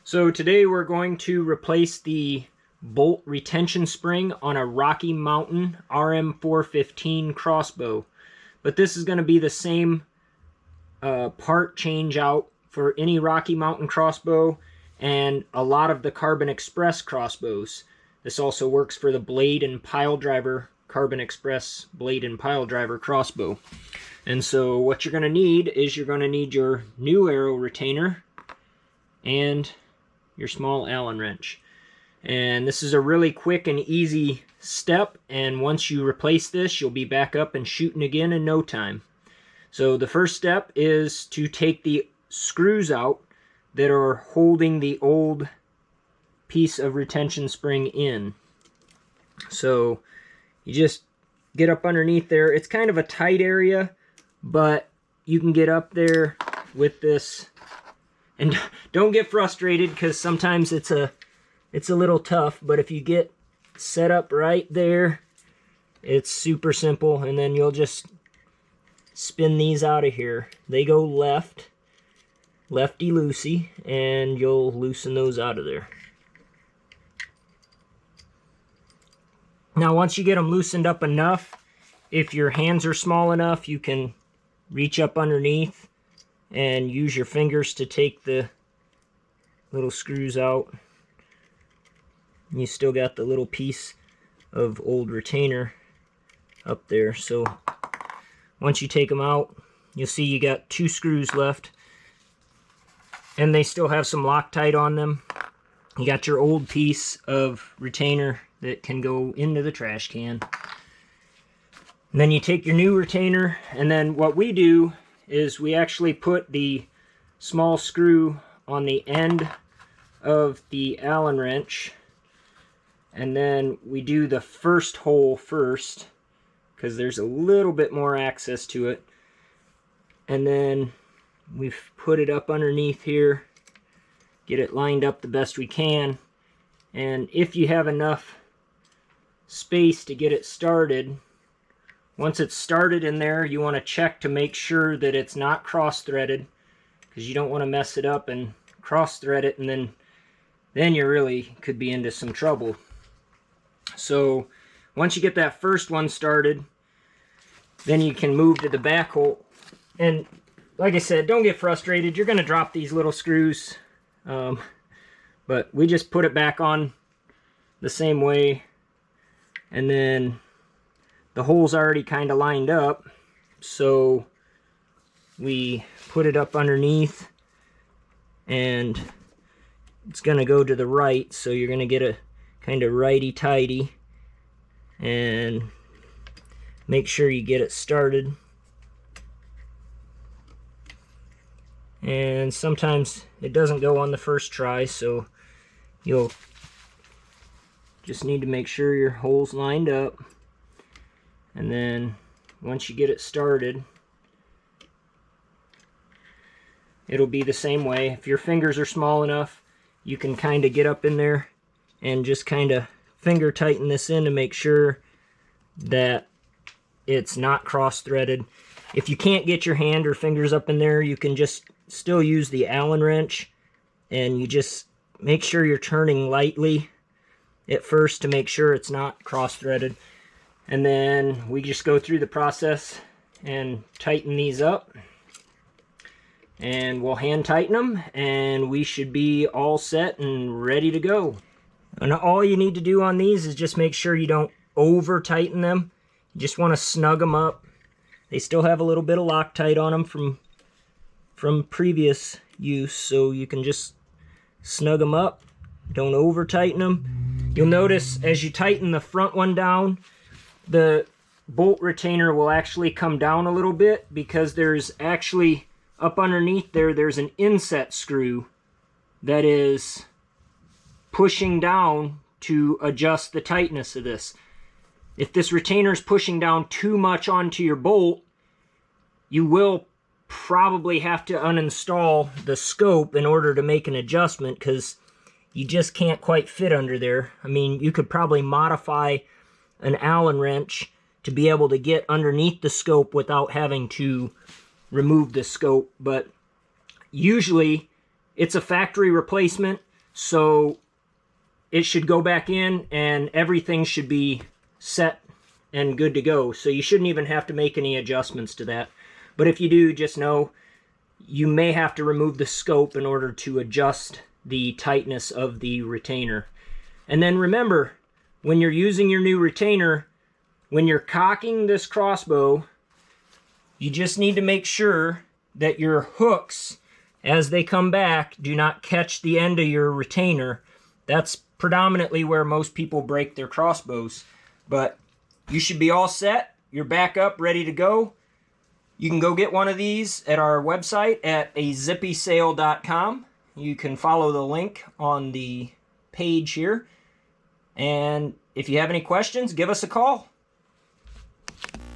So today we're going to replace the bolt retention spring on a Rocky Mountain RM415 Crossbow. But this is going to be the same part change out for any Rocky Mountain crossbow and a lot of the Carbon Express crossbows. This also works for the Blade and Piledriver Carbon Express Blade and Piledriver crossbow. And so what you're going to need is you're going to need your new arrow retainer and your small Allen wrench. And this is a really quick and easy step, and once you replace this, you'll be back up and shooting again in no time. So the first step is to take the screws out that are holding the old piece of retention spring in. So you just get up underneath there. It's kind of a tight area, but you can get up there with this. And don't get frustrated, because sometimes it's a little tough, but if you get set up right there, it's super simple. And then you'll just spin these out of here. They go left, lefty-loosey, and you'll loosen those out of there. Now once you get them loosened up enough, if your hands are small enough, you can reach up underneath and use your fingers to take the little screws out. You still got the little piece of old retainer up there. So once you take them out, you'll see you got 2 screws left, and they still have some Loctite on them. You got your old piece of retainer that can go into the trash can. And then you take your new retainer, and then what we do is we actually put the small screw on the end of the Allen wrench, and then we do the first hole first because there's a little bit more access to it, and then we put it up underneath here, get it lined up the best we can. And if you have enough space to get it started, once it's started in there, you want to check to make sure that it's not cross-threaded, because you don't want to mess it up and cross-thread it, and then you really could be into some trouble. So once you get that first one started, then you can move to the back hole. And like I said, don't get frustrated. You're going to drop these little screws, but we just put it back on the same way, and then the hole's already kind of lined up, so we put it up underneath, and it's going to go to the right, so you're going to get a kind of righty-tighty, and make sure you get it started. And sometimes it doesn't go on the first try, so you'll just need to make sure your hole's lined up. And then once you get it started, it'll be the same way. If your fingers are small enough, you can kind of get up in there and just kind of finger tighten this in to make sure that it's not cross-threaded. If you can't get your hand or fingers up in there, you can just still use the Allen wrench, and you just make sure you're turning lightly at first to make sure it's not cross-threaded. And then we just go through the process and tighten these up, and we'll hand tighten them, and we should be all set and ready to go. And all you need to do on these is just make sure you don't over tighten them. You just want to snug them up. They still have a little bit of Loctite on them from previous use, so you can just snug them up. Don't over tighten them. You'll notice as you tighten the front one down, the bolt retainer will actually come down a little bit, because there's actually up underneath there's an inset screw that is pushing down to adjust the tightness of this. If this retainer is pushing down too much onto your bolt, you will probably have to uninstall the scope in order to make an adjustment, because you just can't quite fit under there. I mean, you could probably modify an Allen wrench to be able to get underneath the scope without having to remove the scope, but usually it's a factory replacement. So it should go back in and everything should be set and good to go. So you shouldn't even have to make any adjustments to that. But if you do, just know you may have to remove the scope in order to adjust the tightness of the retainer. And then remember, when you're using your new retainer, when you're cocking this crossbow, you just need to make sure that your hooks, as they come back, do not catch the end of your retainer. That's predominantly where most people break their crossbows. But you should be all set. You're back up, ready to go. You can go get one of these at our website at AZippySale.com. You can follow the link on the page here. And if you have any questions, give us a call.